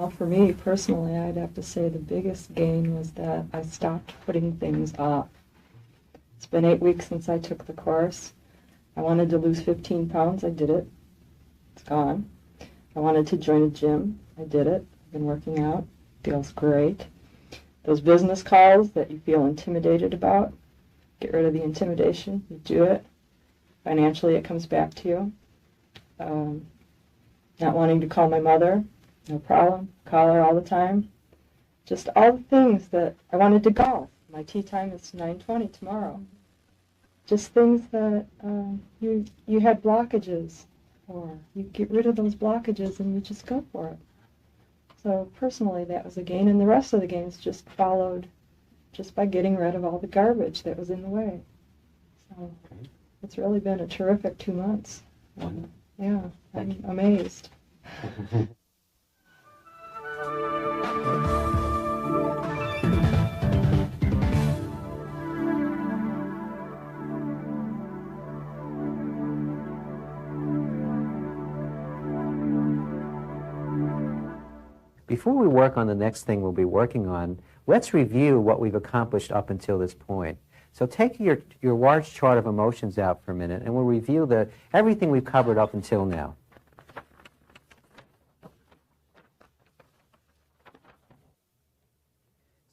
Well, for me personally, I'd have to say the biggest gain was that I stopped putting things off. It's been 8 weeks since I took the course. I wanted to lose 15 pounds. I did it. It's gone. I wanted to join a gym. I did it. I've been working out. Feels great. Those business calls that you feel intimidated about, get rid of the intimidation. You do it. Financially, it comes back to you. Not wanting to call my mother, no problem. Call her all the time. Just all the things that I wanted to golf. My tea time is 9:20 tomorrow. Just things that you had blockages for. You get rid of those blockages and you just go for it. So personally, that was a gain, and the rest of the gains just followed just by getting rid of all the garbage that was in the way. So it's really been a terrific 2 months. Yeah, I'm amazed. Before we work on the next thing we'll be working on, let's review what we've accomplished up until this point. So take your large chart of emotions out for a minute, and we'll review everything we've covered up until now.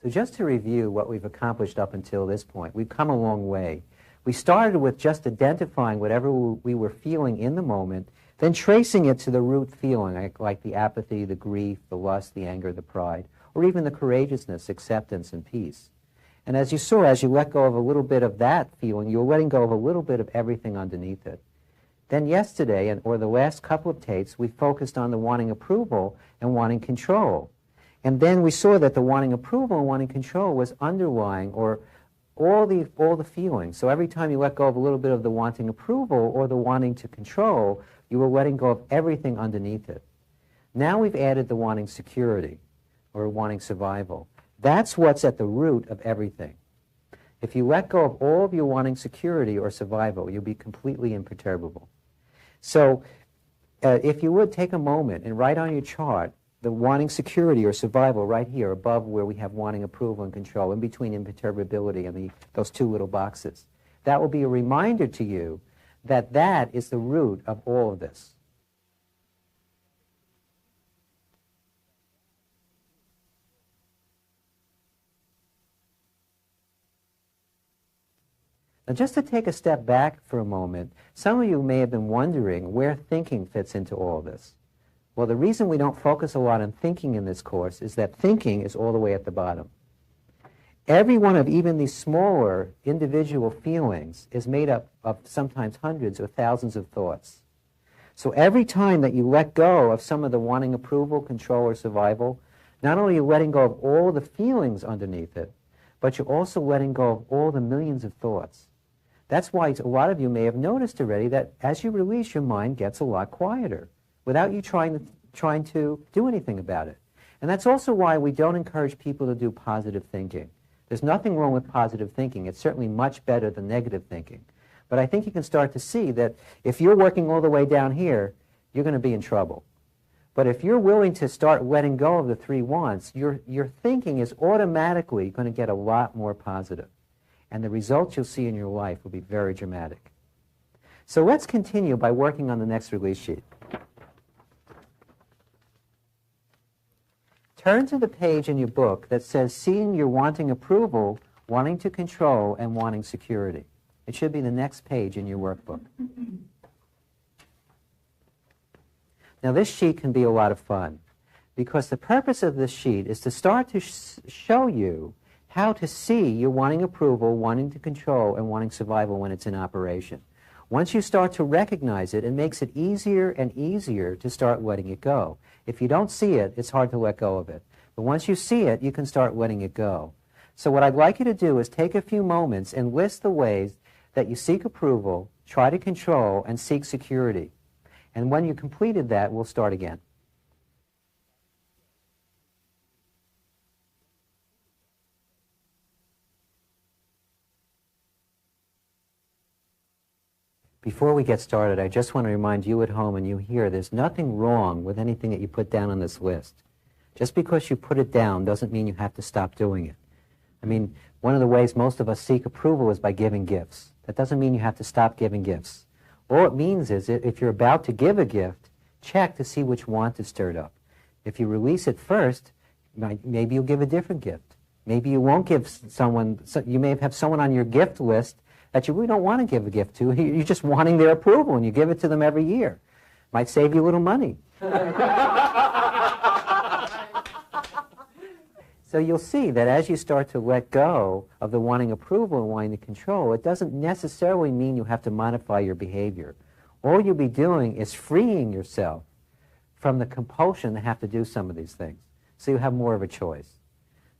So just to review what we've accomplished up until this point, we've come a long way. We started with just identifying whatever we were feeling in the moment, then tracing it to the root feeling, like the apathy, the grief, the lust, the anger, the pride, or even the courageousness, acceptance, and peace. And as you saw, as you let go of a little bit of that feeling, you're letting go of a little bit of everything underneath it. Then yesterday, or the last couple of tapes, we focused on the wanting approval and wanting control. And then we saw that the wanting approval and wanting control was underlying, or all the feelings. So every time you let go of a little bit of the wanting approval or the wanting to control, you were letting go of everything underneath it. Now we've added the wanting security or wanting survival. That's what's at the root of everything. If you let go of all of your wanting security or survival, you'll be completely imperturbable. So if you would take a moment and write on your chart the wanting security or survival right here above where we have wanting approval and control, in between imperturbability and those two little boxes. That will be a reminder to you that that is the root of all of this. Now, just to take a step back for a moment, some of you may have been wondering where thinking fits into all this. Well, the reason we don't focus a lot on thinking in this course is that thinking is all the way at the bottom. Every one of even these smaller individual feelings is made up of sometimes hundreds or thousands of thoughts. So every time that you let go of some of the wanting approval, control, or survival, not only are you letting go of all the feelings underneath it, but you're also letting go of all the millions of thoughts. That's why a lot of you may have noticed already that as you release, your mind gets a lot quieter without you trying to do anything about it. And that's also why we don't encourage people to do positive thinking. There's nothing wrong with positive thinking. It's certainly much better than negative thinking. But I think you can start to see that if you're working all the way down here, you're going to be in trouble. But if you're willing to start letting go of the three wants, your thinking is automatically going to get a lot more positive. And the results you'll see in your life will be very dramatic. So let's continue by working on the next release sheet. Turn to the page in your book that says seeing your wanting approval, wanting to control, and wanting security. It should be the next page in your workbook. Now this sheet can be a lot of fun because the purpose of this sheet is to start to show you how to see your wanting approval, wanting to control, and wanting survival when it's in operation. Once you start to recognize it, it makes it easier and easier to start letting it go. If you don't see it, it's hard to let go of it. But once you see it, you can start letting it go. So what I'd like you to do is take a few moments and list the ways that you seek approval, try to control, and seek security. And when you completed that, we'll start again. Before we get started, I just want to remind you at home and you here, there's nothing wrong with anything that you put down on this list. Just because you put it down doesn't mean you have to stop doing it. I mean, one of the ways most of us seek approval is by giving gifts. That doesn't mean you have to stop giving gifts. All it means is if you're about to give a gift, check to see which want is stirred up. If you release it first, maybe you'll give a different gift. Maybe you won't give someone, you may have someone on your gift list that you really don't want to give a gift to. You're just wanting their approval, and you give it to them every year. Might save you a little money. So you'll see that as you start to let go of the wanting approval and wanting to control, it doesn't necessarily mean you have to modify your behavior. All you'll be doing is freeing yourself from the compulsion to have to do some of these things. So you have more of a choice.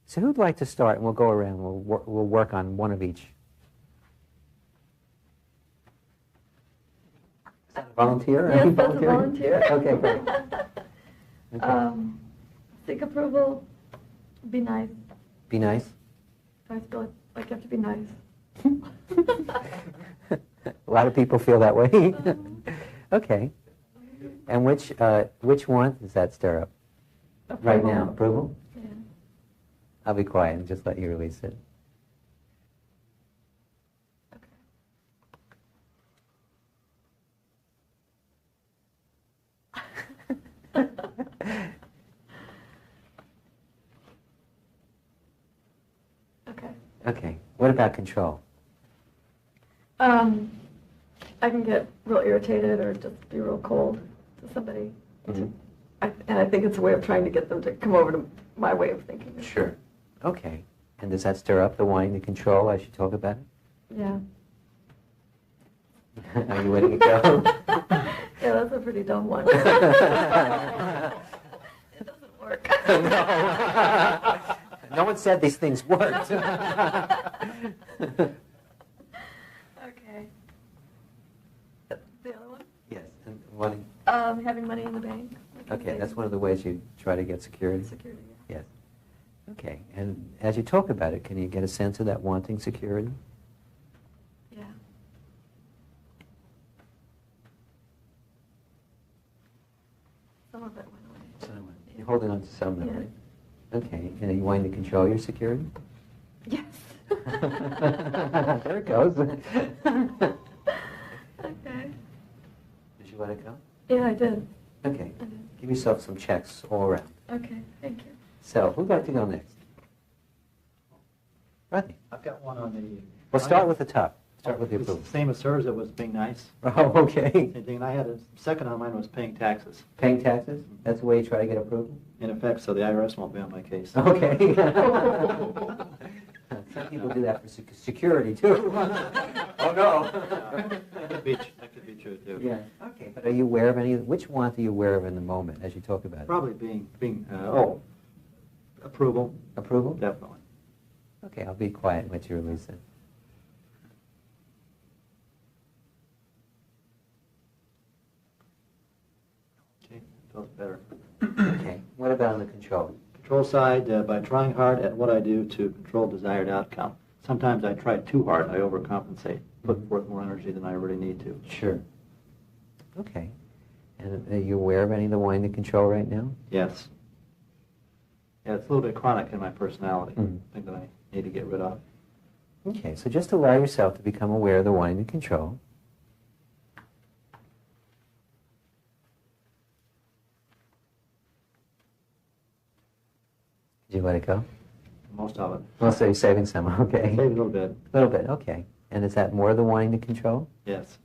So who'd like to start? And we'll go around. We'll work on one of each. Is that a volunteer? Yes, that's a volunteer. Okay, great. Okay. Seek approval. Be nice. Be nice? I feel like you have to be nice. A lot of people feel that way. Okay. And which one does that stir up? Right now? Approval? Yeah. I'll be quiet and just let you release it. Okay. Okay. What about control? I can get real irritated or just be real cold to somebody. Mm-hmm. And I think it's a way of trying to get them to come over to my way of thinking. Sure. Okay. And does that stir up the wanting to control as you talk about it? Yeah. Are you ready to go? Yeah, that's a pretty dumb one. It doesn't work. No. No one said these things worked. Okay. The other one? Yes. And wanting. Having money in the bank. Okay, that's one of the ways you try to get security. Security, yeah. Yes. Okay. And as you talk about it, can you get a sense of that wanting security? Yeah. Some of it went away. You're holding on to some of it, Yeah. right? Okay. And are you wanting to control your security? Yes. There it goes. Okay. Did you let it go? Yeah, I did. Okay. I did. Give yourself some checks all around. Okay, thank you. So, who'd like to go next? Rodney. I've got one on the... Well, start with the top. Start with the It's approval. the same as hers, it was being nice. Oh, okay. Same thing, and I had a second on mine was paying taxes, Paying taxes? That's the way you try to get approval? in effect, so the IRS won't be on my case. Okay. Some people do that for security, too. Oh, no. That could be true, too. Yeah. Okay, but are you aware of any, which want are you aware of in the moment as you talk about it? Probably approval, Approval? definitely. Okay, I'll be quiet and let you release it. Okay, feels better. Okay, what about on the control? Control side, by trying hard at what I do to control desired outcome. Sometimes I try too hard, I overcompensate, put forth more energy than I really need to. Sure. Okay. And are you aware of any of the wanting to control right now? Yes. Yeah, it's a little bit chronic in my personality, Mhm. thing that I need to get rid of. Okay, so just allow yourself to become aware of the wanting to control. Did you let it go? Most of it. Well, so you're saving some, okay. Maybe a little bit, A little bit, okay. And is that more the wanting to control? yes.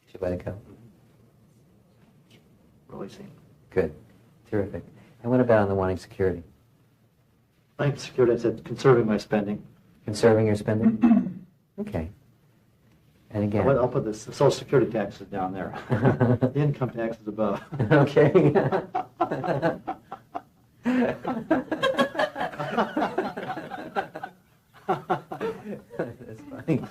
Did you let it go? Releasing. Good. Terrific. And what about on the wanting security? I think security, I said conserving my spending. Conserving your spending? Okay. And again... I'll put the Social Security taxes down there. The income tax is above. Okay. That's funny.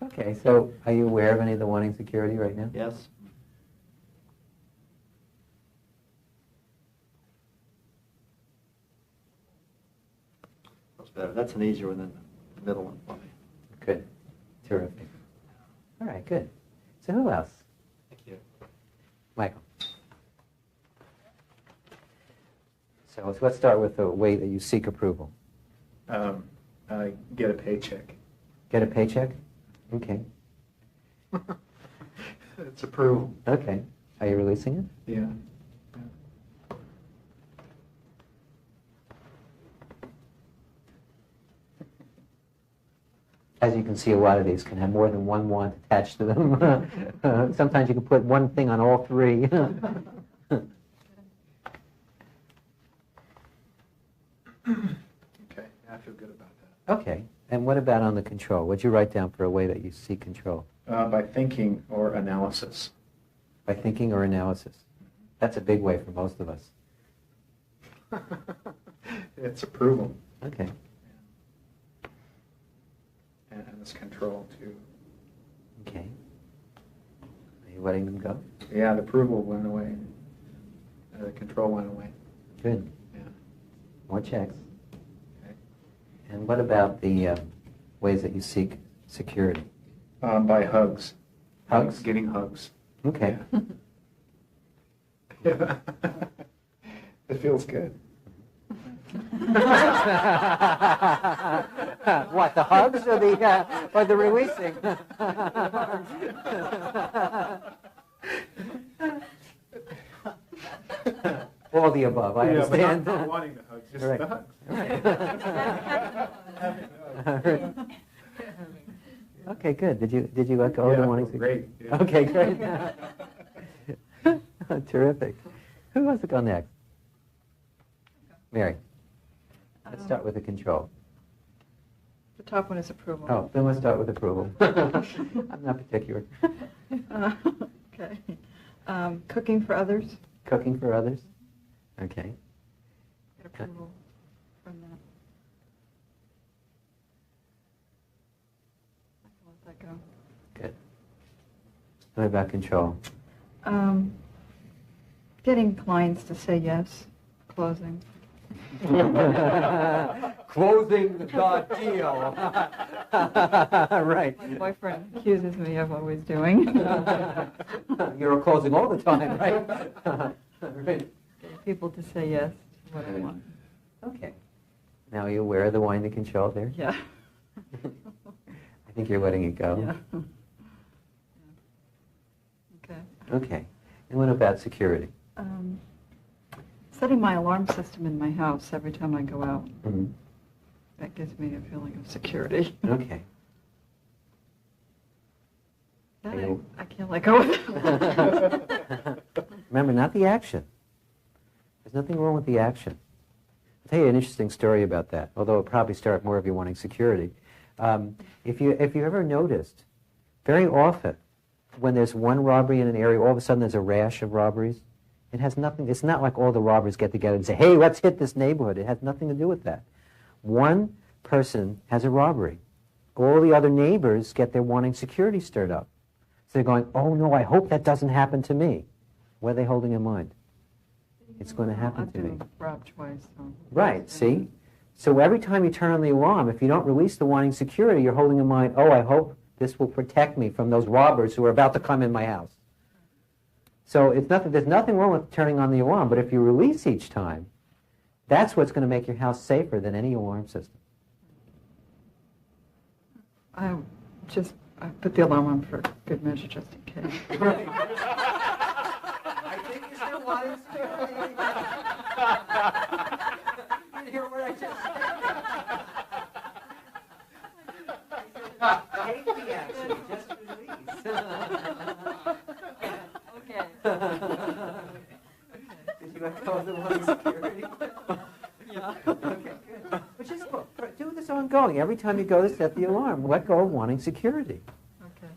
Okay, so are you aware of any of the wanting security right now? Yes. That's better. That's an easier one than the middle one for me. Good. Terrific. All right, good. So who else? Thank you. Michael. So let's start with the way that you seek approval. I get a paycheck. Get a paycheck? Okay. It's approval. Okay. Are you releasing it? Yeah. As you can see, a lot of these can have more than one want attached to them. Sometimes you can put one thing on all three. Okay, I feel good about that. Okay. And what about on the control? What'd you write down for a way that you seek control? By thinking or analysis. By thinking or analysis. That's a big way for most of us. It's approval. Okay. And it's control, too. Okay. Are you letting them go? Yeah, the approval went away. The control went away. Good. Yeah. More checks. Okay. And what about the ways that you seek security? By hugs. Hugs? Getting hugs. Okay. Yeah. It feels good. What, the hugs or the releasing? All the above, I understand. But not wanting the hugs, just Right. the hugs. Okay, good. Did you let go of the wanting to? Great. Yeah. Okay, great. Terrific. Who wants to go next? Mary. Let's start with the control. The top one is approval. Oh, then let's start with approval. I'm not particular. Okay. Cooking for others. Cooking for others? Okay. Get approval from that. I can let that go. Good. What about control? Getting clients to say yes. Closing. Closing the deal. Right. My boyfriend accuses me of always doing. You're closing all the time, right? Right. Getting people to say yes to what I want. Okay. Now are you aware of the wanting to control there? Yeah. I think you're letting it go. Yeah. Okay. Okay. And what about security? Setting my alarm system in my house every time I go out. Mm-hmm. That gives me a feeling of security. Okay. That I can't let go of it. Remember, not the action. There's nothing wrong with the action. I'll tell you an interesting story about that, although it'll probably start more of you wanting security. If you ever noticed, very often, when there's one robbery in an area, all of a sudden there's a rash of robberies. It has nothing, it's not like all the robbers get together and say, hey, let's hit this neighborhood. It has nothing to do with that. One person has a robbery. All the other neighbors get their wanting security stirred up. So they're going, oh no, I hope that doesn't happen to me. What are they holding in mind? It's going to happen I've to me. been robbed twice. So. Right, see? So every time you turn on the alarm, if you don't release the wanting security, you're holding in mind, oh, I hope this will protect me from those robbers who are about to come in my house. So there's nothing wrong with turning on the alarm, but if you release each time, that's what's going to make your house safer than any alarm system. I put the alarm on for good measure, just in case. Right. I think you still want security. You hear what I just said? Take the action, just release. Okay. Did you let go of the wanting security? Yeah. Okay, good. But just do this ongoing. Every time you go to set the alarm, let go of wanting security. Okay.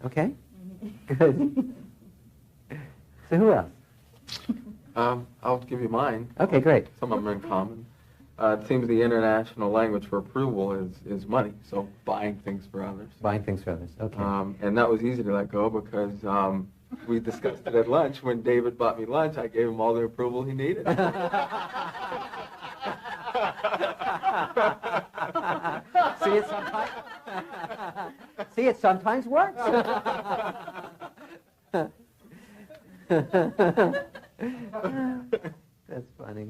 Okay? Good. So who else? I'll give you mine. Okay, great. Some of them are in common. It seems the international language for approval is money, so buying things for others. Buying things for others. Okay. And that was easy to let go because we discussed it at lunch. When David bought me lunch, I gave him all the approval he needed. See, it's See, it sometimes works. That's funny.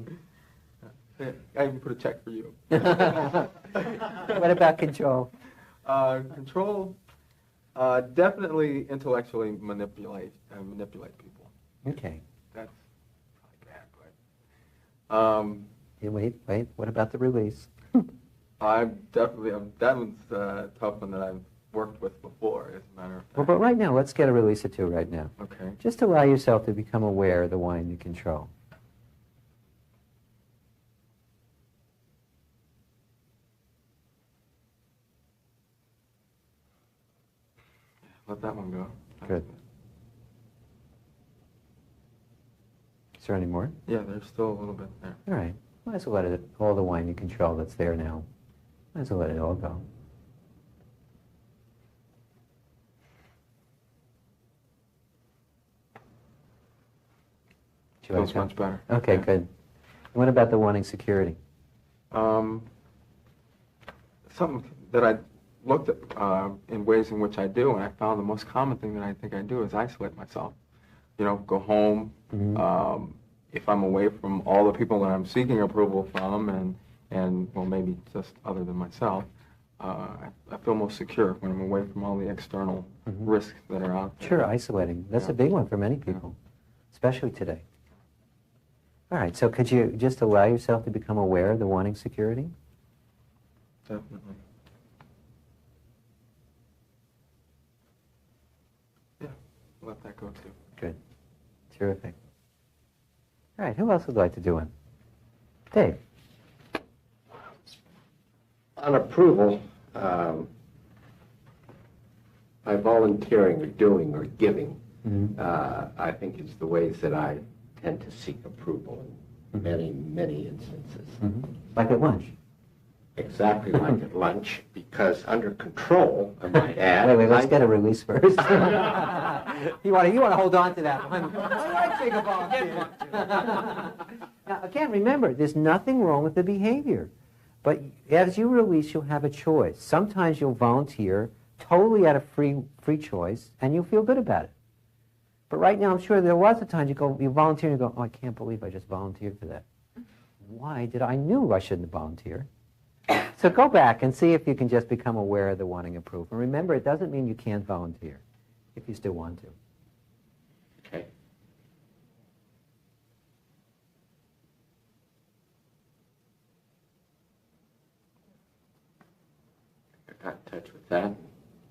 I even put a check for you. What about control? Control, definitely intellectually manipulate people. Okay. That's probably bad, Yeah, wait. What about the release? that one's a tough one that I've worked with before, as a matter of fact. Well, but right now, let's get a release or two right now. Okay. Just allow yourself to become aware of the wanting to control. Let that one go. Good. Is there any more? Yeah, there's still a little bit there. All right. Might as well let it, all the wanting to control that's there now. Might as well let it all go. Feels much better. Okay, Yeah. good. What about the wanting security? Something that I looked at in ways in which I do, and I found the most common thing that I think I do is isolate myself. You know, go home. Mm-hmm. If I'm away from all the people that I'm seeking approval from, and well, maybe just other than myself, I feel most secure when I'm away from all the external risks that are out there. Sure, isolating. That's a big one for many people, especially today. All right, so could you just allow yourself to become aware of the wanting security? Definitely. Yeah, let that go too. Good. Terrific. All right, who else would like to do one? Dave. On approval, by volunteering or doing or giving, I think is the ways that I tend to seek approval in many, many instances. Like at lunch? Exactly like at lunch, because under control, I might add. Wait, let's get a release first. you want to hold on to that one. I like being a volunteer. Now, again, remember, there's nothing wrong with the behavior. But as you release, you'll have a choice. Sometimes you'll volunteer totally out of free choice, and you'll feel good about it. But right now, I'm sure there are lots of times you volunteer and you go, oh, I can't believe I just volunteered for that. Why did I knew I shouldn't have volunteered? So go back and see if you can just become aware of the wanting approval. And remember, it doesn't mean you can't volunteer if you still want to. Okay. I got in touch with that.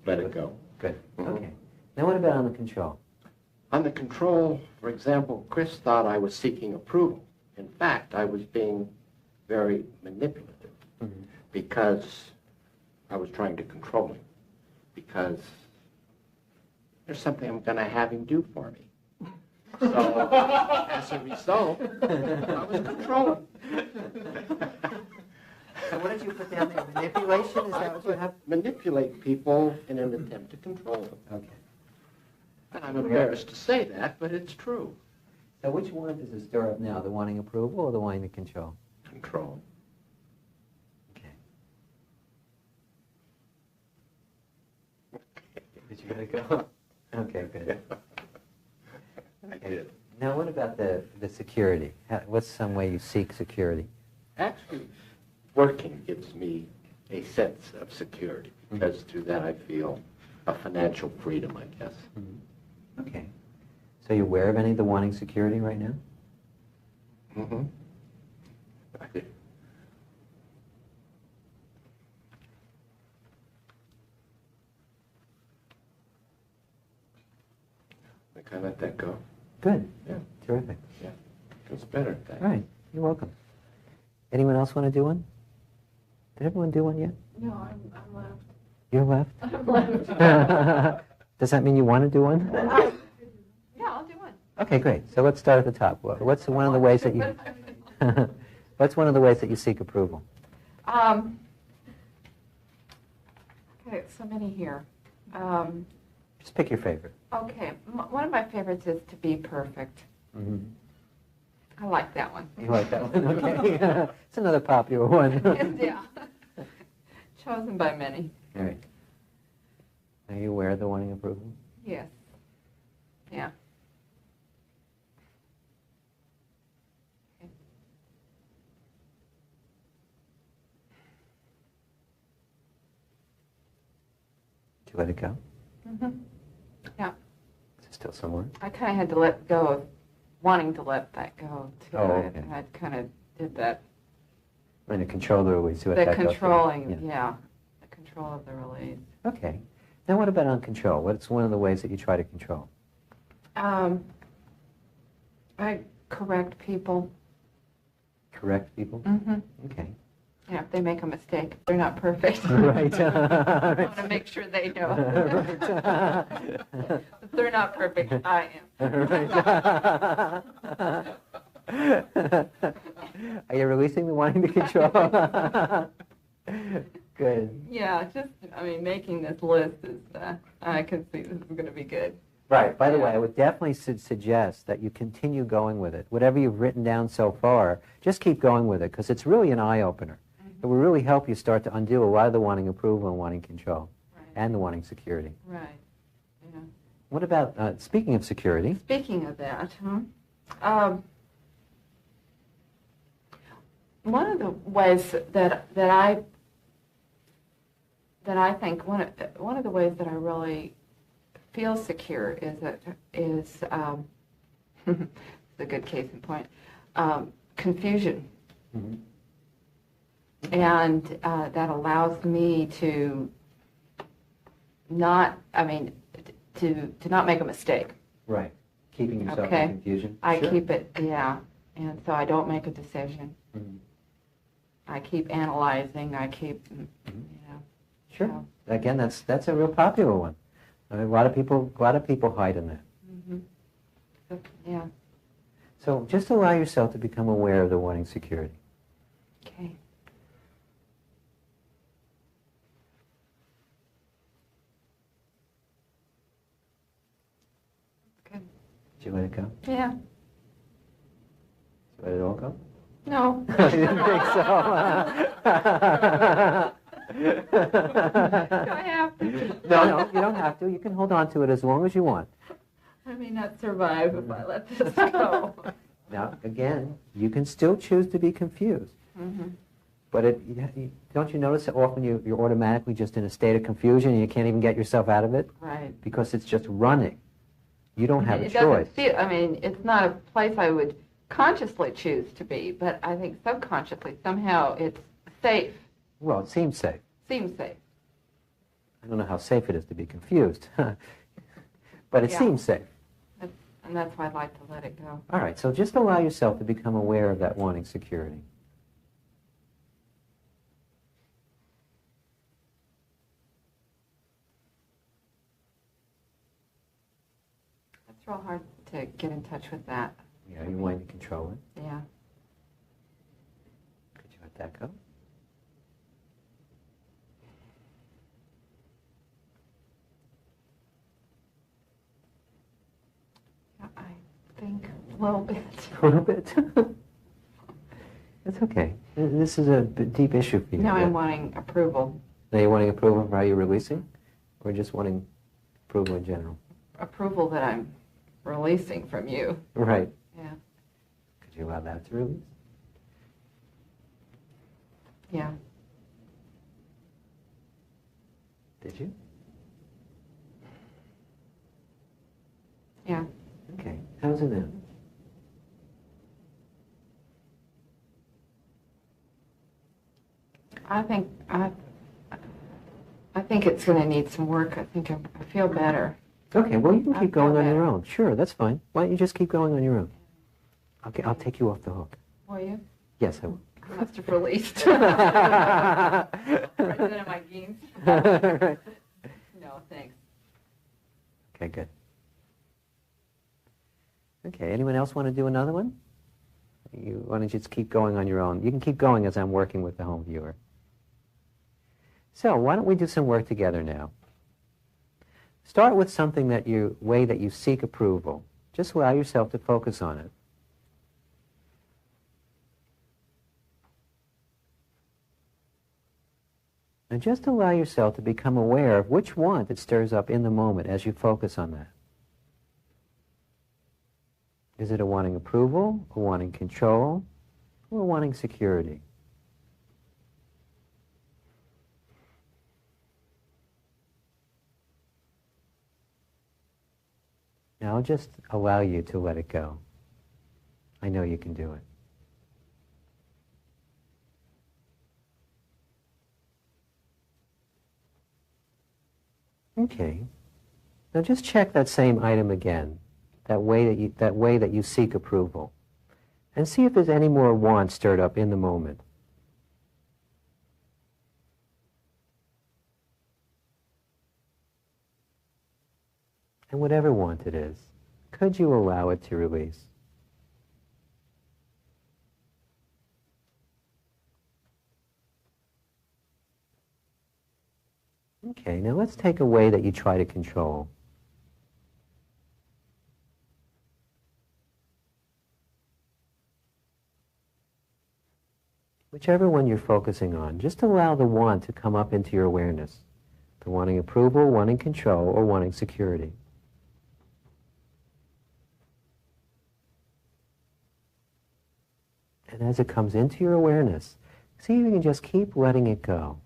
Let it go. Good. Okay. Now what about on the control? On the control, for example, Chris thought I was seeking approval. In fact, I was being very manipulative because I was trying to control him, because there's something I'm going to have him do for me. So, as a result, I was controlling. So what did you put down there? Manipulation? Is that what you have? Manipulate people in an attempt to control them. Okay. And I'm embarrassed to say that, but it's true. So which one does it stir up now? The wanting approval or the wanting to control? Control. Okay. Did you let it go? Okay, good. I did. Now what about the security? What's some way you seek security? Actually, working gives me a sense of security, because through that I feel a financial freedom, I guess. Okay. So you're aware of any of the wanting security right now? I did. I think I let that go. Good. Yeah. Terrific. Yeah. Feels better. Thanks. All right. You're welcome. Anyone else want to do one? Did everyone do one yet? No, I'm left. You're left? I'm left. Does that mean you want to do one? Yeah, I'll do one. Okay, great. So let's start at the top. What's one of the ways that you What's one of the ways that you seek approval? Okay, so many here. Just pick your favorite. Okay, one of my favorites is to be perfect. I like that one. You like that one? Okay. It's another popular one. Yeah. Chosen by many. All right. Are you aware of the wanting approval? Yes. Yeah. Did you let it go? Mm-hmm. Yeah. Is it still somewhere? I kind of had to let go of wanting to let that go, too. Oh, okay. I kind of did that. And the control the release. The controlling, yeah. The control of the release. Okay. Now what about on control? What's one of the ways that you try to control? I correct people. Correct people? Mm-hmm. Okay. Yeah, if they make a mistake, they're not perfect. Right. I want to make sure they know. If they're not perfect, I am. Are you releasing the wanting to control? Good. Yeah, just, making this list is, I can see this is going to be good. Right. By the way, I would definitely suggest that you continue going with it. Whatever you've written down so far, just keep going with it, because it's really an eye-opener. It will really help you start to undo a lot of the wanting approval and wanting control, and the wanting security. Right. Yeah. What about, speaking of security? Speaking of that, one of the ways that I think one of the ways that I really feel secure is it's a good case in point, confusion. Mm-hmm. And that allows me to not, to not make a mistake. Right. Keeping yourself Okay. in confusion. I Sure. keep it, yeah. And so I don't make a decision. Mhm. I keep analyzing. I keep, Sure. So. Again, that's a real popular one. I mean, a lot of people hide in that. Mm-hmm. So, yeah. So just allow yourself to become aware of the wanting security. Okay. Good. Did you let it go? Yeah. Did you let it all go? No. I didn't think so. Do I have to? No, you don't have to. You can hold on to it as long as you want. I may not survive if I let this go. Now, again, you can still choose to be confused. Mm-hmm. But don't you notice that often you're automatically just in a state of confusion and you can't even get yourself out of it? Right. Because it's just running. You don't have a It choice. doesn't feel, it's not a place I would consciously choose to be, but I think subconsciously somehow it's safe, Well, it seems safe. seems safe. I don't know how safe it is to be confused. But it Yeah. seems safe. And that's why I'd like to let it go. All right, so just allow yourself to become aware of that wanting security. It's real hard to get in touch with that. Yeah, you're wanting to control it. Yeah. Could you let that go? I think a little bit. A little bit. That's okay. This is a deep issue for you. Now I'm wanting approval. Now you're wanting approval for how you're releasing? Or just wanting approval in general? Approval that I'm releasing from you. Right. Yeah. Could you allow that to release? Yeah. Did you? Yeah. Okay. How's it now? I think it's going to need some work. I think I feel better. Okay, well, you can I keep going feel on your better. own. Sure, that's fine. Why don't you just keep going on your own? Okay, I'll take you off the hook. Will you? Yes, I will. I must have released. Right into my genes. Right. No, thanks. Okay, good. Okay, anyone else want to do another one? You want to just keep going on your own? You can keep going as I'm working with the home viewer. So why don't we do some work together now? Start with something way that you seek approval. Just allow yourself to focus on it. And just allow yourself to become aware of which want it stirs up in the moment as you focus on that. Is it a wanting approval, a wanting control, or a wanting security? Now I'll just allow you to let it go. I know you can do it. Okay. Now just check that same item again, that way that you seek approval, and see if there's any more want stirred up in the moment. And whatever want it is, could you allow it to release? Okay, now let's take a way that you try to control. Whichever one you're focusing on, just allow the want to come up into your awareness. The wanting approval, wanting control, or wanting security. And as it comes into your awareness, see if you can just keep letting it go.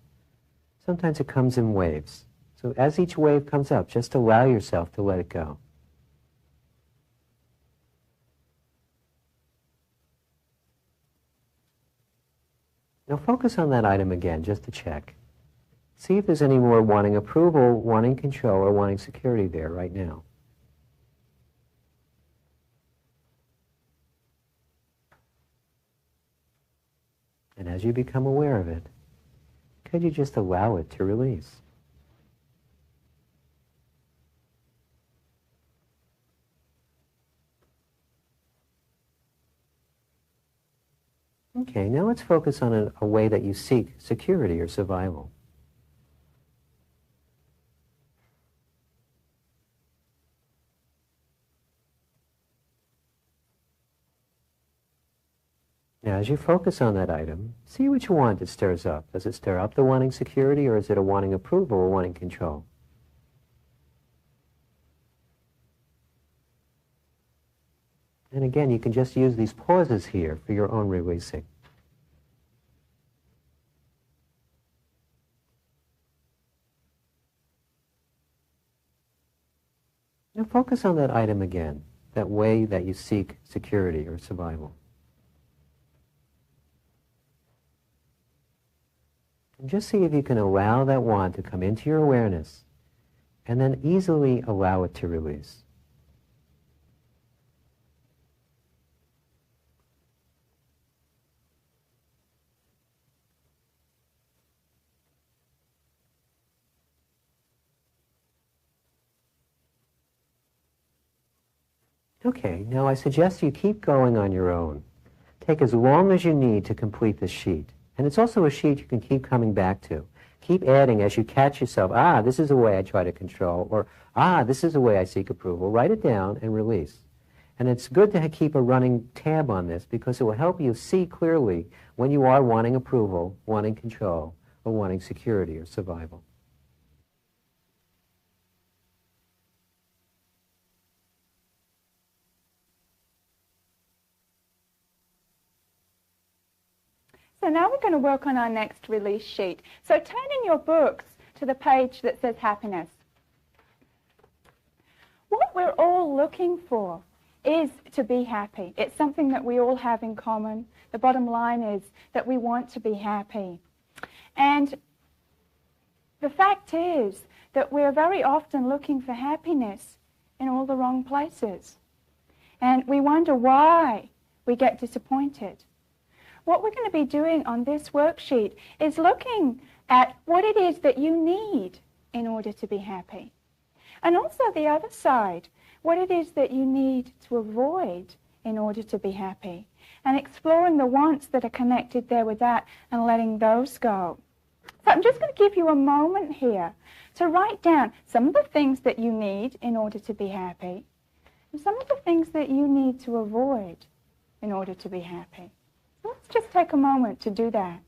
Sometimes it comes in waves. So as each wave comes up, just allow yourself to let it go. Now focus on that item again, just to check. See if there's any more wanting approval, wanting control, or wanting security there right now. And as you become aware of it, could you just allow it to release? Okay, now let's focus on a way that you seek security or survival. Now, as you focus on that item, see which want it stirs up. Does it stir up the wanting security, or is it a wanting approval or wanting control? And again, you can just use these pauses here for your own releasing. Now focus on that item again, that way that you seek security or survival. And just see if you can allow that want to come into your awareness and then easily allow it to release. Okay, now I suggest you keep going on your own. Take as long as you need to complete this sheet. And it's also a sheet you can keep coming back to. Keep adding as you catch yourself, this is the way I try to control, or this is the way I seek approval. Write it down and release. And it's good to keep a running tab on this because it will help you see clearly when you are wanting approval, wanting control, or wanting security or survival. So now we're going to work on our next release sheet. So turn in your books to the page that says happiness. What we're all looking for is to be happy. It's something that we all have in common. The bottom line is that we want to be happy. And the fact is that we're very often looking for happiness in all the wrong places. And we wonder why we get disappointed. What we're going to be doing on this worksheet is looking at what it is that you need in order to be happy. And also the other side, what it is that you need to avoid in order to be happy. And exploring the wants that are connected there with that and letting those go. So I'm just going to give you a moment here to write down some of the things that you need in order to be happy and some of the things that you need to avoid in order to be happy. Let's just take a moment to do that.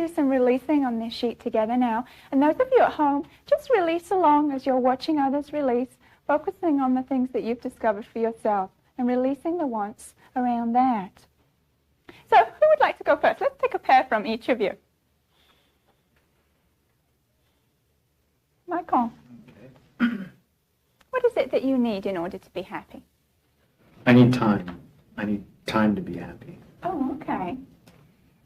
do some releasing on this sheet together now. And those of you at home, just release along as you're watching others release, focusing on the things that you've discovered for yourself and releasing the wants around that. So who would like to go first? Let's take a pair from each of you. Michael. Okay. What is it that you need in order to be happy? I need time. I need time to be happy. Oh, okay.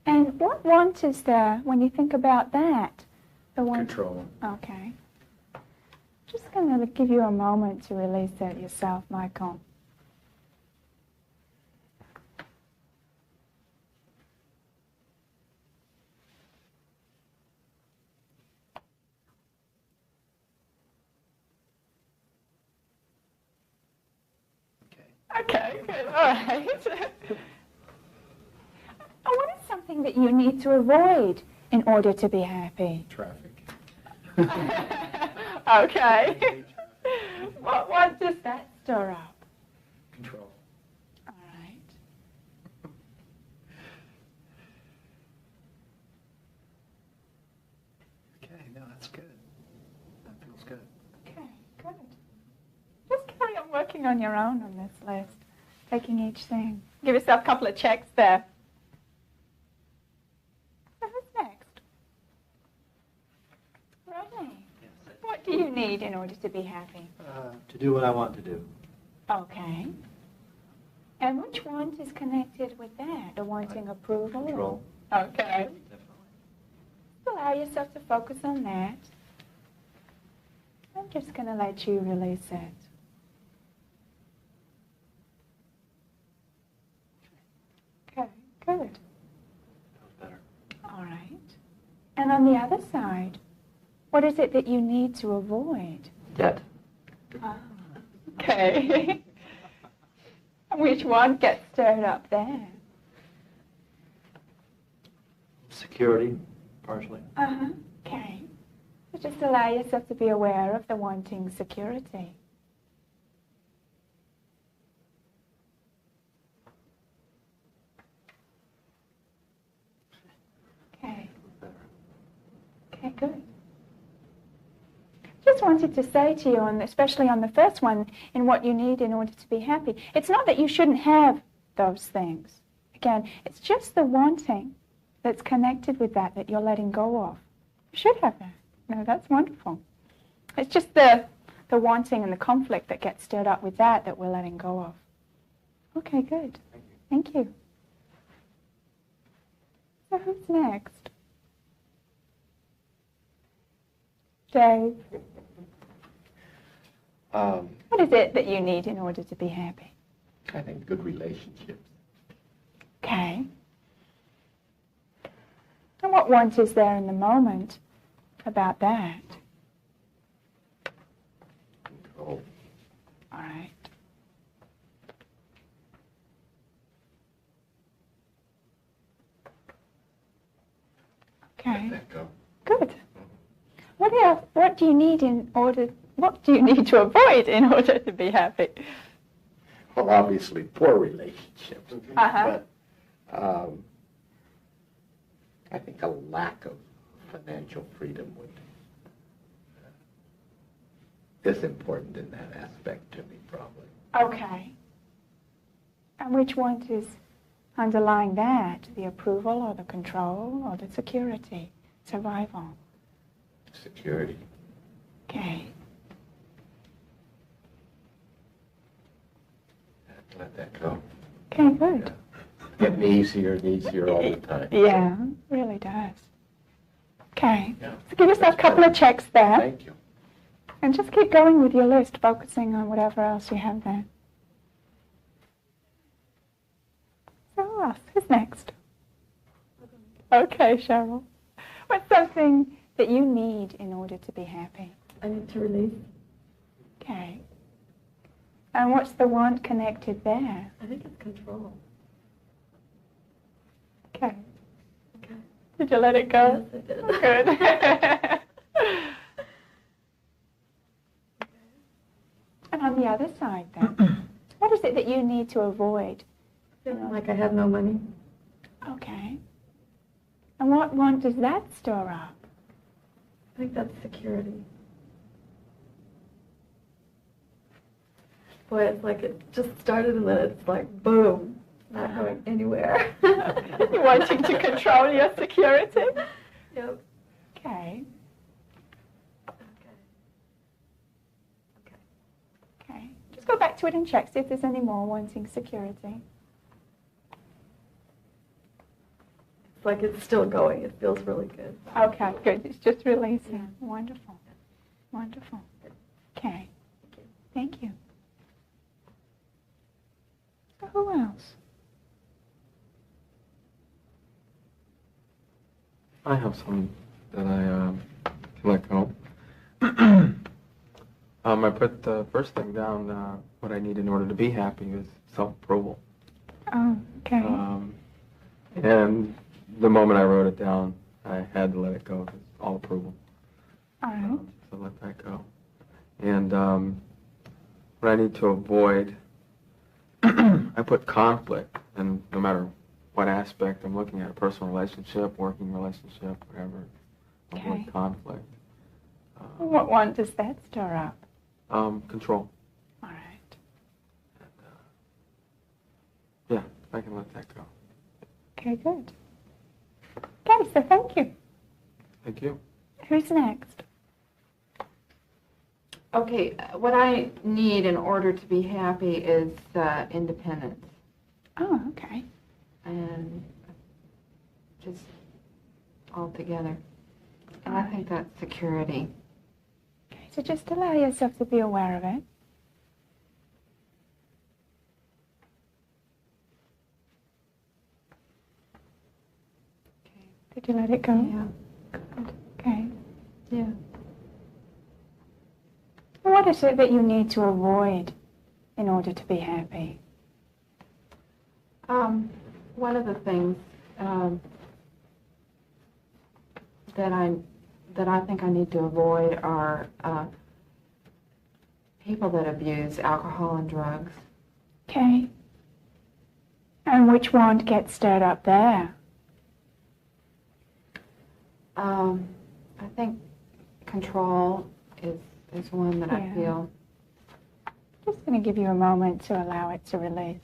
And what want is there when you think about that? The want. Control. Okay. Just going to give you a moment to release that yourself, Michael. Okay, good. All right. What is something that you need to avoid in order to be happy? Traffic. Okay. What does that stir up? Control. All right. Okay, no, that's good. That feels good. Okay, good. Just carry on working on your own on this list, taking each thing. Give yourself a couple of checks there. So who's next? Rodney. What do you need in order to be happy? To do what I want to do. Okay. And which want is connected with that? The wanting approval? Control. Okay. Definitely. Allow yourself to focus on that. I'm just going to let you release it. Okay, good. That was better. All right. And on the other side, what is it that you need to avoid? Debt. Okay. Which one gets stirred up there? Security, partially. Uh-huh. Okay. So just allow yourself to be aware of the wanting security. Okay. Okay, good. Just wanted to say to you, especially on the first one, in what you need in order to be happy, it's not that you shouldn't have those things. Again, it's just the wanting that's connected with that you're letting go of. You should have that. No, that's wonderful. It's just the wanting and the conflict that gets stirred up with that we're letting go of. Okay, good. Thank you. So who's next? Dave. What is it that you need in order to be happy? I think good relationships. Okay. And what want is there in the moment about that? Control. All right. Okay. Let that go. Good. What else? What do you need to avoid in order to be happy? Well, obviously, poor relationships. Uh-huh. But I think a lack of financial freedom is important in that aspect to me, probably. Okay. And which one is underlying that? The approval or the control or the security, survival? Security. Okay. Let that go. Okay, good. Getting easier and easier all the time. Yeah, it really does. Okay. Yeah. So give yourself a couple of checks there. Thank you. And just keep going with your list, focusing on whatever else you have there. So who else? Who's next? Okay, Cheryl. What's something that you need in order to be happy? I need to release. Okay. And what's the want connected there? I think it's control. Okay. Okay. Did you let it go? Yes, I did. Good. And on the other side then, what is it that you need to avoid? Feeling like I have no money. Okay. And what want does that store up? I think that's security. Boy, it's like it just started and then it's like, boom, not going anywhere. Wanting to control your security? Yep. Okay. Okay. Just go back to it and check, see if there's any more wanting security. It's like it's still going. It feels really good. Okay, good. It's just releasing. Wonderful. Wonderful. Okay. Thank you. So who else? I have some that I can let go. I put the first thing down, what I need in order to be happy is self-approval. Oh, okay. And the moment I wrote it down, I had to let it go. It's all approval. All right. So let that go. And what I need to avoid, I put conflict, and no matter what aspect I'm looking at, a personal relationship, working relationship, whatever, avoid Okay. conflict. What one does that store up? Control. All right. And, yeah, I can let that go. Okay, good. Okay, so thank you. Thank you. Who's next? Okay, what I need in order to be happy is independence. Oh, okay. And just all together. And I think that's security. Okay, so just allow yourself to be aware of it. Okay. Did you let it go? Yeah. Okay. Yeah. What is it that you need to avoid in order to be happy? One of the things that I think I need to avoid are people that abuse alcohol and drugs. Okay. And which one gets stirred up there? I think control is one that I Yeah. feel. Just going to give you a moment to allow it to release.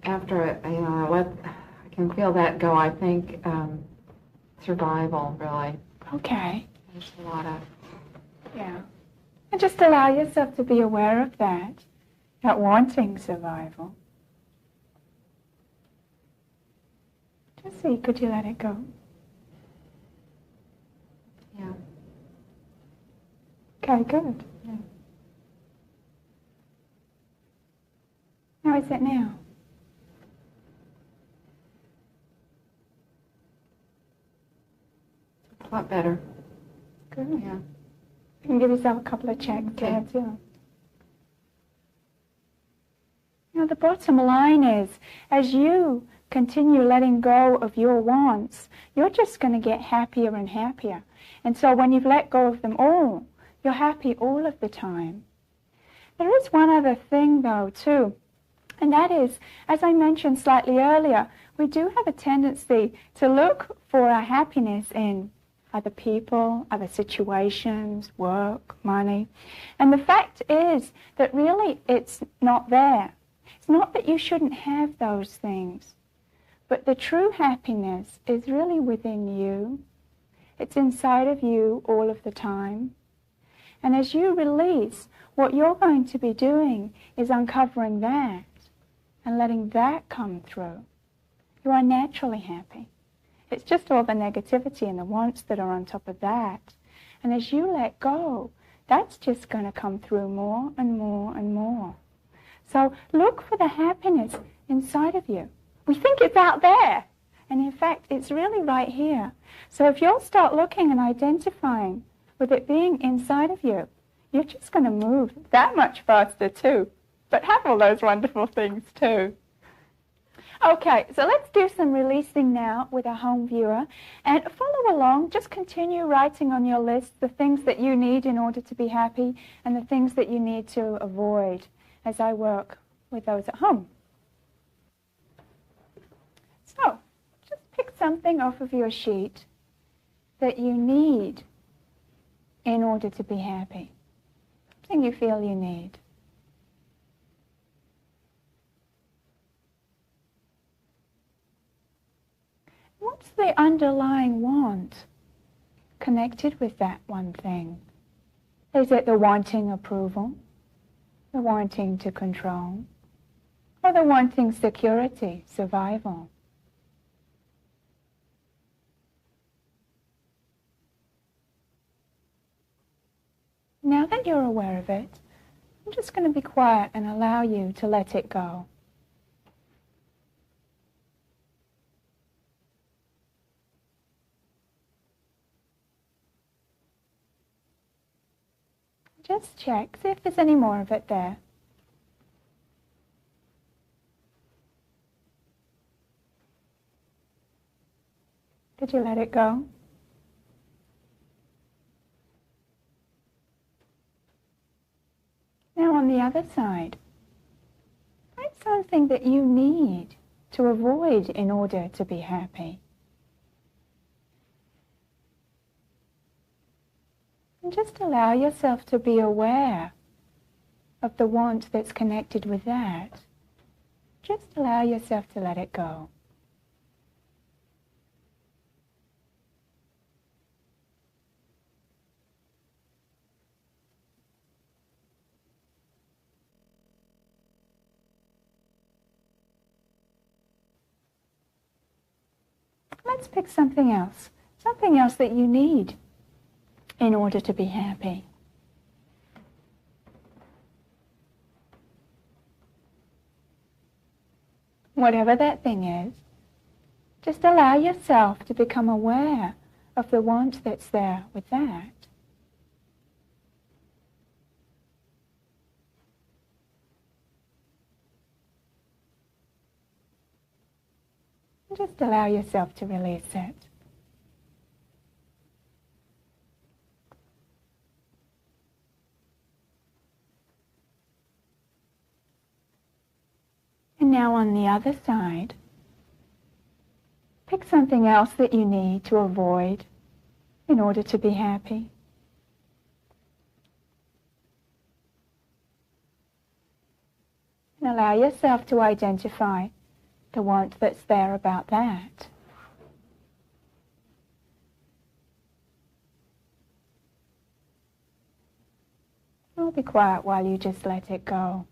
After I can feel that go. I think survival really. Okay. There's a lot of Yeah. And just allow yourself to be aware of that wanting survival. Just see, could you let it go? yeah. Okay, good. Yeah. How is it now? It's a lot better. Good. Yeah. You can give yourself a couple of checks Okay. there too. Now the bottom line is, as you continue letting go of your wants, you're just going to get happier and happier. And so when you've let go of them all, you're happy all of the time. There is one other thing though too, and that is, as I mentioned slightly earlier, we do have a tendency to look for our happiness in other people, other situations, work, money. And the fact is that really it's not there. It's not that you shouldn't have those things, but the true happiness is really within you. It's inside of you all of the time. And as you release, what you're going to be doing is uncovering that and letting that come through. You are naturally happy. It's just all the negativity and the wants that are on top of that. And as you let go, that's just going to come through more and more and more. So look for the happiness inside of you. We think it's out there, and in fact, it's really right here. So if you'll start looking and identifying with it being inside of you, you're just going to move that much faster too, but have all those wonderful things too. Okay, so let's do some releasing now with a home viewer. And follow along, just continue writing on your list the things that you need in order to be happy and the things that you need to avoid as I work with those at home. So, just pick something off of your sheet that you need in order to be happy. Something you feel you need. What's the underlying want connected with that one thing? Is it the wanting approval, the wanting to control, or the wanting security, survival? Now that you're aware of it, I'm just going to be quiet and allow you to let it go. Just check, see if there's any more of it there. Did you let it go? Now on the other side, find something that you need to avoid in order to be happy. And just allow yourself to be aware of the want that's connected with that. Just allow yourself to let it go. Let's pick something else that you need in order to be happy. Whatever that thing is, just allow yourself to become aware of the want that's there with that. And just allow yourself to release it. And now on the other side, pick something else that you need to avoid in order to be happy. And allow yourself to identify the want that's there about that. I'll be quiet while you just let it go.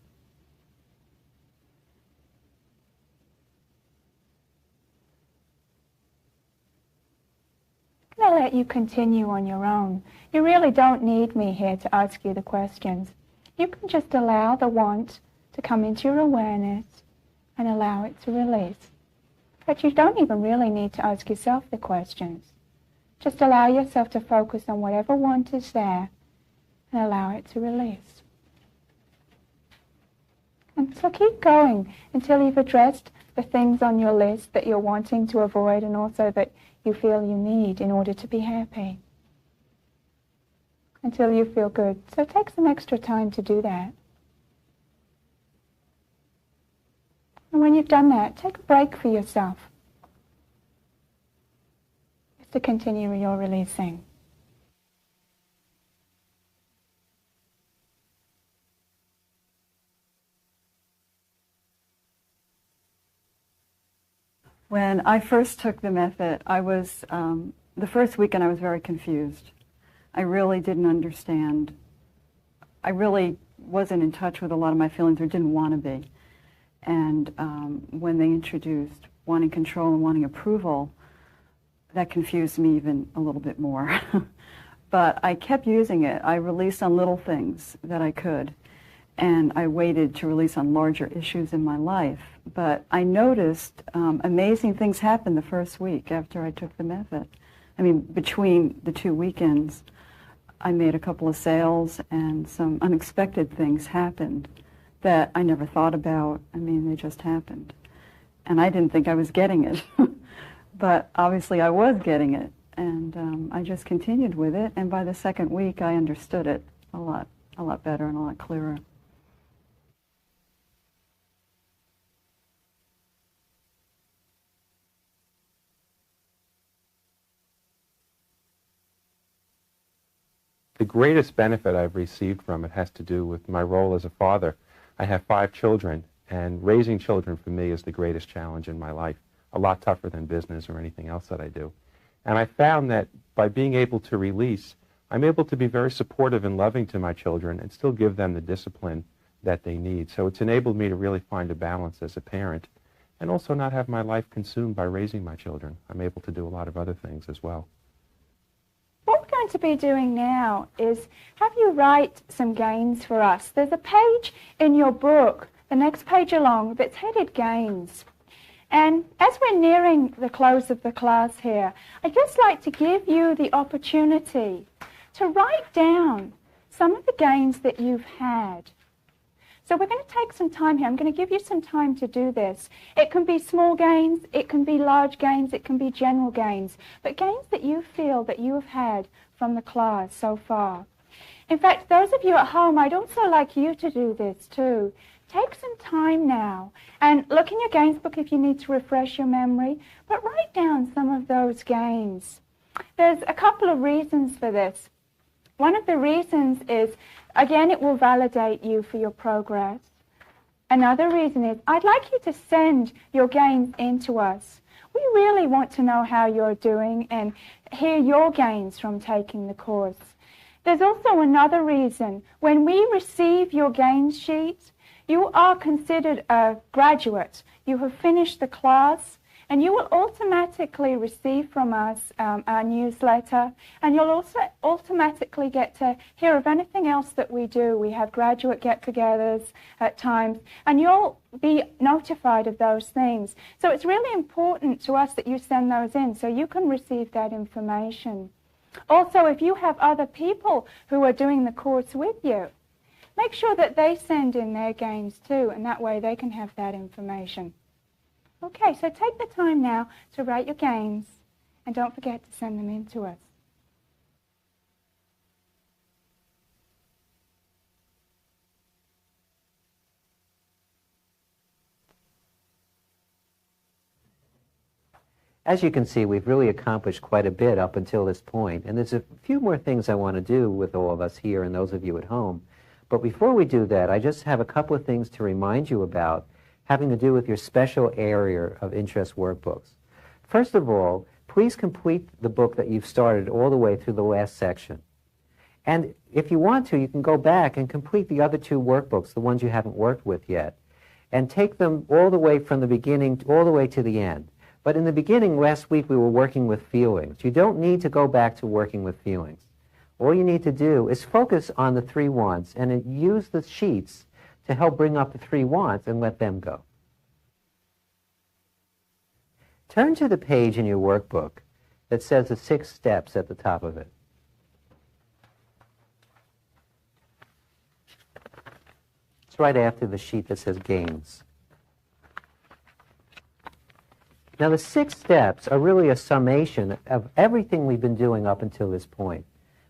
I'll let you continue on your own. You really don't need me here to ask you the questions. You can just allow the want to come into your awareness and allow it to release. But you don't even really need to ask yourself the questions. Just allow yourself to focus on whatever want is there and allow it to release. And so keep going until you've addressed the things on your list that you're wanting to avoid and also that you feel you need in order to be happy. Until you feel good. So take some extra time to do that. And when you've done that, take a break for yourself. Just to continue your releasing. When I first took the method, I was, the first weekend I was very confused. I really didn't understand. I really wasn't in touch with a lot of my feelings or didn't want to be. And when they introduced wanting control and wanting approval, that confused me even a little bit more. But I kept using it. I released on little things that I could. And I waited to release on larger issues in my life. But I noticed amazing things happened the first week after I took the method. I mean, between the 2 weekends, I made a couple of sales and some unexpected things happened that I never thought about. I mean, they just happened. And I didn't think I was getting it. But obviously I was getting it. And I just continued with it. And by the second week, I understood it a lot better and a lot clearer. The greatest benefit I've received from it has to do with my role as a father. I have 5 children, and raising children for me is the greatest challenge in my life, a lot tougher than business or anything else that I do. And I found that by being able to release, I'm able to be very supportive and loving to my children and still give them the discipline that they need. So it's enabled me to really find a balance as a parent and also not have my life consumed by raising my children. I'm able to do a lot of other things as well. What we're going to be doing now is have you write some gains for us. There's a page in your book, the next page along, that's headed gains. And as we're nearing the close of the class here, I'd just like to give you the opportunity to write down some of the gains that you've had. So we're going to take some time here. I'm going to give you some time to do this. It can be small gains, it can be large gains, it can be general gains, but gains that you feel that you have had from the class so far. In fact, those of you at home, I'd also like you to do this too. Take some time now and look in your gains book if you need to refresh your memory, but write down some of those gains. There's a couple of reasons for this. One of the reasons is, again, it will validate you for your progress. Another reason is, I'd like you to send your gains in to us. We really want to know how you're doing and hear your gains from taking the course. There's also another reason. When we receive your gains sheet, you are considered a graduate. You have finished the class, and you will automatically receive from us our newsletter, and you'll also automatically get to hear of anything else that we do. We have graduate get-togethers at times, and you'll be notified of those things. So it's really important to us that you send those in so you can receive that information. Also, if you have other people who are doing the course with you, make sure that they send in their gains too, and that way they can have that information. Okay, so take the time now to write your gains, and don't forget to send them in to us. As you can see, we've really accomplished quite a bit up until this point, and there's a few more things I want to do with all of us here and those of you at home. But before we do that, I just have a couple of things to remind you about having to do with your special area of interest workbooks. First of all, please complete the book that you've started all the way through the last section. And if you want to, you can go back and complete the other 2 workbooks, the ones you haven't worked with yet, and take them all the way from the beginning all the way to the end. But in the beginning, last week, we were working with feelings. You don't need to go back to working with feelings. All you need to do is focus on the 3 wants and use the sheets to help bring up the 3 wants and let them go. Turn to the page in your workbook that says the 6 steps at the top of it. It's right after the sheet that says gains. Now the 6 steps are really a summation of everything we've been doing up until this point.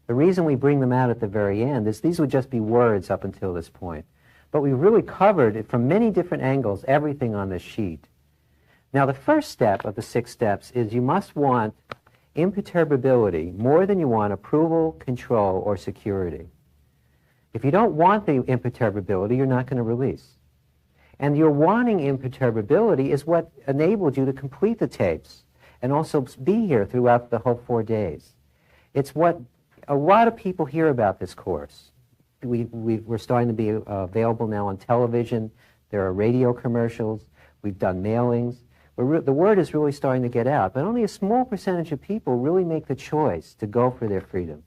The reason we bring them out at the very end is these would just be words up until this point. But we really covered, from many different angles, everything on this sheet. Now, the first step of the 6 steps is you must want imperturbability more than you want approval, control, or security. If you don't want the imperturbability, you're not going to release. And your wanting imperturbability is what enabled you to complete the tapes and also be here throughout the whole 4 days. It's what a lot of people hear about this course. We're starting to be available now on television. There are radio commercials. We've done mailings. The word is really starting to get out, but only a small percentage of people really make the choice to go for their freedom.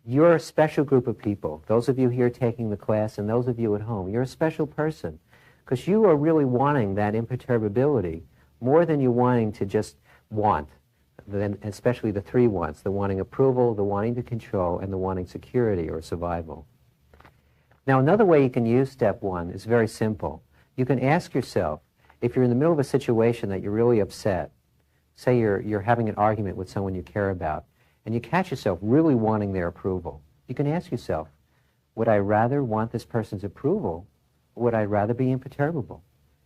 You're a special group of people. Those of you here taking the class and those of you at home, you're a special person because you are really wanting that imperturbability more than you're wanting to just want, especially the 3 wants, the wanting approval, the wanting to control, and the wanting security or survival. Now, another way you can use step 1 is very simple. You can ask yourself, if you're in the middle of a situation that you're really upset, say you're having an argument with someone you care about, and you catch yourself really wanting their approval, you can ask yourself, would I rather want this person's approval, or would I rather be imperturbable?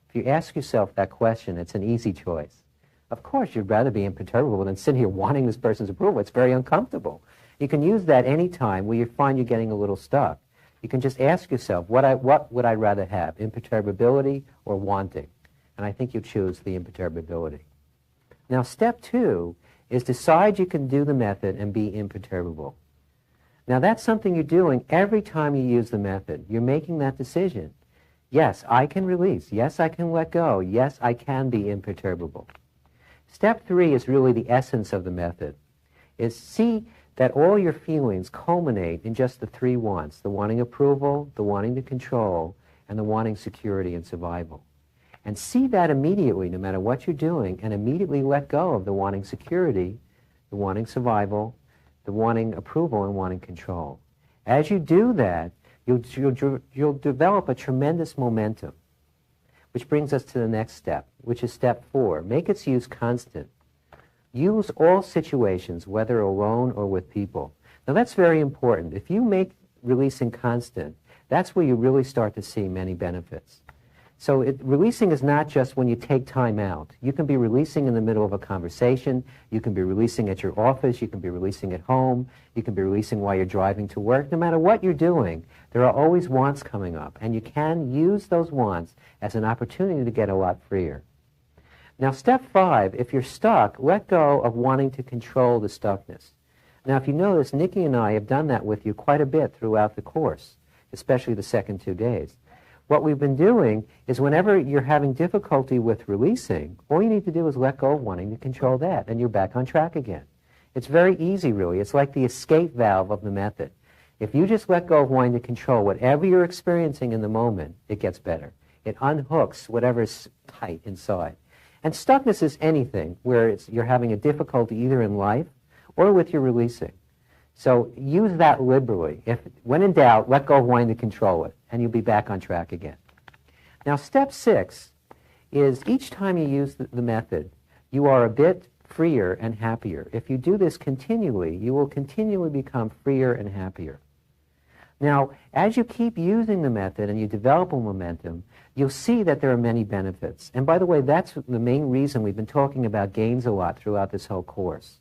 If you ask yourself that question, it's an easy choice. Of course, you'd rather be imperturbable than sit here wanting this person's approval. It's very uncomfortable. You can use that any time where you find you're getting a little stuck. You can just ask yourself, what would I rather have, imperturbability or wanting? And I think you choose the imperturbability. Now, step 2 is decide you can do the method and be imperturbable. Now, that's something you're doing every time you use the method. You're making that decision. Yes, I can release. Yes, I can let go. Yes, I can be imperturbable. Step 3 is really the essence of the method, is see that all your feelings culminate in just the 3 wants, the wanting approval, the wanting to control, and the wanting security and survival. And see that immediately, no matter what you're doing, and immediately let go of the wanting security, the wanting survival, the wanting approval, and wanting control. As you do that, you'll develop a tremendous momentum, which brings us to the next step, which is step 4. Make its use constant. Use all situations, whether alone or with people. Now that's very important. If you make releasing constant, that's where you really start to see many benefits. So releasing is not just when you take time out. You can be releasing in the middle of a conversation. You can be releasing at your office. You can be releasing at home. You can be releasing while you're driving to work. No matter what you're doing, there are always wants coming up, and you can use those wants as an opportunity to get a lot freer. Now, step 5, if you're stuck, let go of wanting to control the stuckness. Now, if you notice, Nikki and I have done that with you quite a bit throughout the course, especially the second 2 days. What we've been doing is whenever you're having difficulty with releasing, all you need to do is let go of wanting to control that, and you're back on track again. It's very easy, really. It's like the escape valve of the method. If you just let go of wanting to control whatever you're experiencing in the moment, it gets better. It unhooks whatever's tight inside. And stuckness is anything where you're having a difficulty either in life or with your releasing. So use that liberally. When in doubt, let go of wanting to control it, and you'll be back on track again. Now, step 6 is each time you use the method, you are a bit freer and happier. If you do this continually, you will continually become freer and happier. Now, as you keep using the method and you develop a momentum, you'll see that there are many benefits. And by the way, that's the main reason we've been talking about gains a lot throughout this whole course.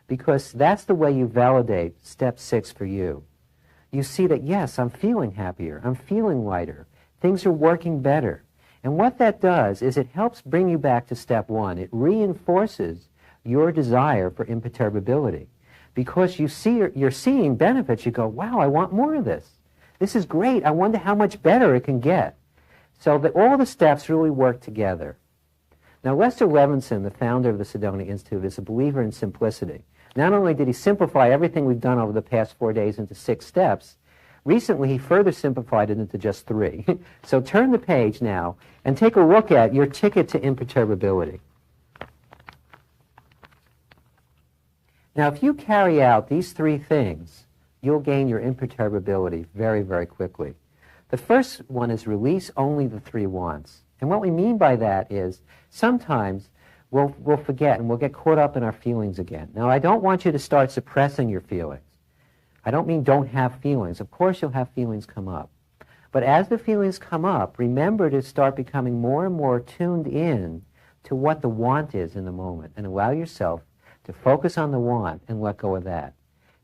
Because that's the way you validate step 6 for you. You see that, yes, I'm feeling happier, I'm feeling lighter, things are working better. And what that does is it helps bring you back to step 1. It reinforces your desire for imperturbability. Because you're seeing benefits, you go, wow, I want more of this. This is great, I wonder how much better it can get. So that all the steps really work together. Now, Lester Levenson, the founder of the Sedona Institute, is a believer in simplicity. Not only did he simplify everything we've done over the past 4 days into 6 steps, recently he further simplified it into just 3. So turn the page now and take a look at your ticket to imperturbability. Now, if you carry out these 3 things, you'll gain your imperturbability very, very quickly. The first one is release only the 3 wants. And what we mean by that is sometimes we'll forget and we'll get caught up in our feelings again. Now, I don't want you to start suppressing your feelings. I don't mean don't have feelings. Of course you'll have feelings come up. But as the feelings come up, remember to start becoming more and more tuned in to what the want is in the moment and allow yourself to focus on the want and let go of that.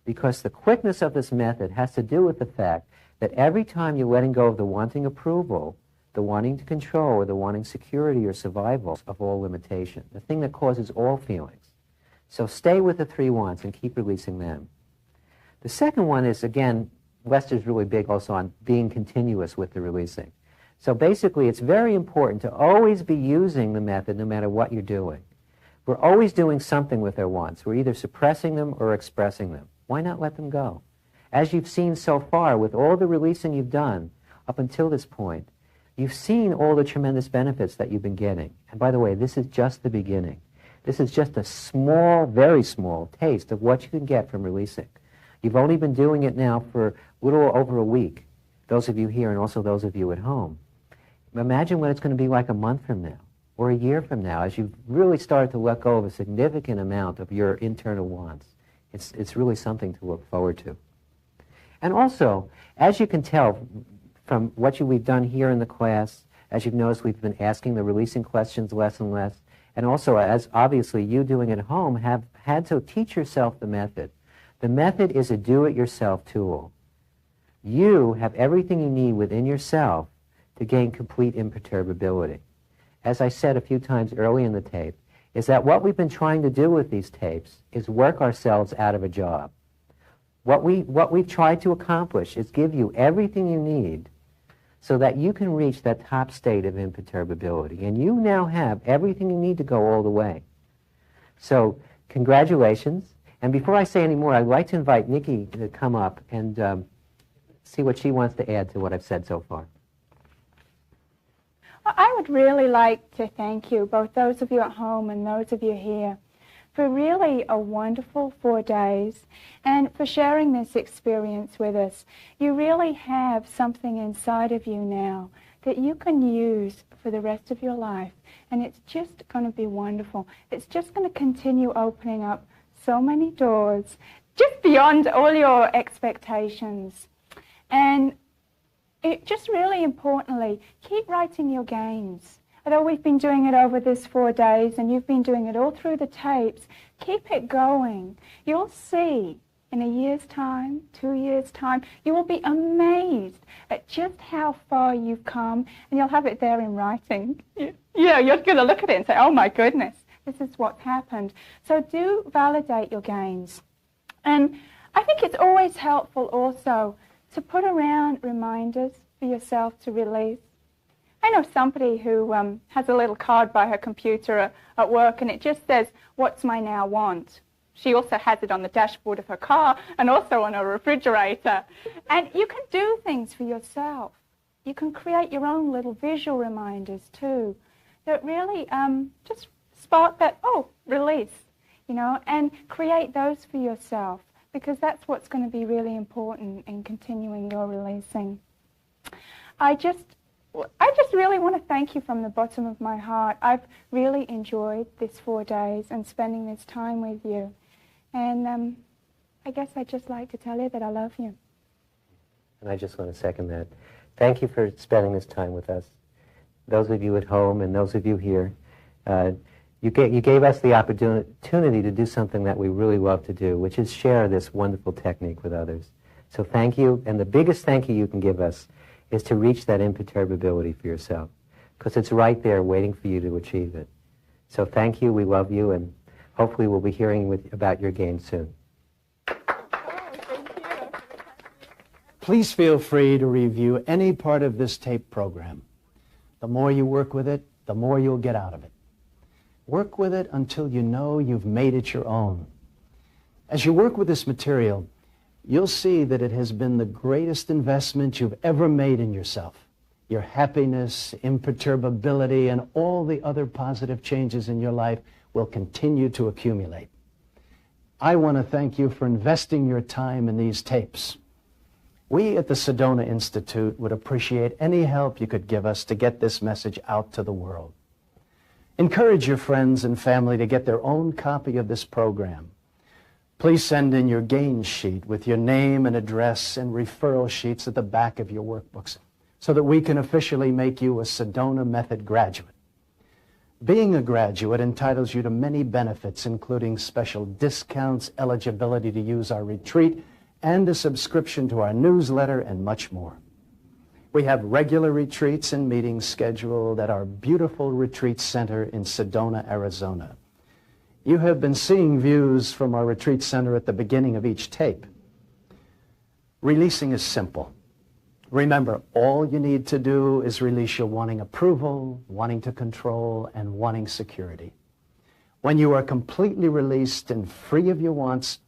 Because the quickness of this method has to do with the fact that every time you're letting go of the wanting approval, the wanting to control, or the wanting security or survival of all limitation, the thing that causes all feelings. So stay with the 3 wants and keep releasing them. The second one is, again, Lester's really big also on being continuous with the releasing. So basically, it's very important to always be using the method no matter what you're doing. We're always doing something with our wants. We're either suppressing them or expressing them. Why not let them go? As you've seen so far, with all the releasing you've done up until this point, you've seen all the tremendous benefits that you've been getting. And by the way, this is just the beginning. This is just a small, very small taste of what you can get from releasing. You've only been doing it now for a little over a week, those of you here and also those of you at home. Imagine what it's going to be like a month from now. or a year from now, as you've really started to let go of a significant amount of your internal wants. It's really something to look forward to. And also, as you can tell from what we've done here in the class, as you've noticed, we've been asking the releasing questions less and less, and also, as obviously you doing at home, have had to teach yourself the method. The method is a do-it-yourself tool. You have everything you need within yourself to gain complete imperturbability. As I said a few times early in the tape, is that what we've been trying to do with these tapes is work ourselves out of a job. What we've tried to accomplish is give you everything you need so that you can reach that top state of imperturbability. And you now have everything you need to go all the way. So, congratulations. And before I say any more, I'd like to invite Nikki to come up and see what she wants to add to what I've said so far. I would really like to thank you, both those of you at home and those of you here, for really a wonderful 4 days and for sharing this experience with us. You really have something inside of you now that you can use for the rest of your life, and it's just going to be wonderful. It's just going to continue opening up so many doors, just beyond all your expectations. And it just really importantly, keep writing your gains. Although we've been doing it over this 4 days and you've been doing it all through the tapes, keep it going. You'll see in a year's time, 2 years' time, you will be amazed at just how far you've come, and you'll have it there in writing. Yeah, you're going to look at it and say, oh my goodness, this is what's happened. So do validate your gains. And I think it's always helpful also to put around reminders for yourself to release. I know somebody who has a little card by her computer at work, and it just says, what's my now want? She also has it on the dashboard of her car and also on her refrigerator. And you can do things for yourself. You can create your own little visual reminders too that really just spark that, oh, release, you know, and create those for yourself, because that's what's going to be really important in continuing your releasing. I just really want to thank you from the bottom of my heart. I've really enjoyed this 4 days and spending this time with you. And I guess I'd just like to tell you that I love you. And I just want to second that. Thank you for spending this time with us. Those of you at home and those of you here, you gave us the opportunity to do something that we really love to do, which is share this wonderful technique with others. So thank you, and the biggest thank you can give us is to reach that imperturbability for yourself, because it's right there waiting for you to achieve it. So thank you, we love you, and hopefully we'll be hearing about your gains soon. Please feel free to review any part of this tape program. The more you work with it, the more you'll get out of it. Work with it until you know you've made it your own. As you work with this material, you'll see that it has been the greatest investment you've ever made in yourself. Your happiness, imperturbability, and all the other positive changes in your life will continue to accumulate. I want to thank you for investing your time in these tapes. We at the Sedona Institute would appreciate any help you could give us to get this message out to the world. Encourage your friends and family to get their own copy of this program. Please send in your gains sheet with your name and address and referral sheets at the back of your workbooks so that we can officially make you a Sedona Method graduate. Being a graduate entitles you to many benefits, including special discounts, eligibility to use our retreat, and a subscription to our newsletter, and much more. We have regular retreats and meetings scheduled at our beautiful retreat center in Sedona, Arizona. You have been seeing views from our retreat center at the beginning of each tape. Releasing is simple. Remember, all you need to do is release your wanting approval, wanting to control, and wanting security. When you are completely released and free of your wants,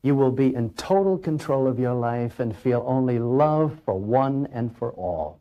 you will be in total control of your life and feel only love for one and for all.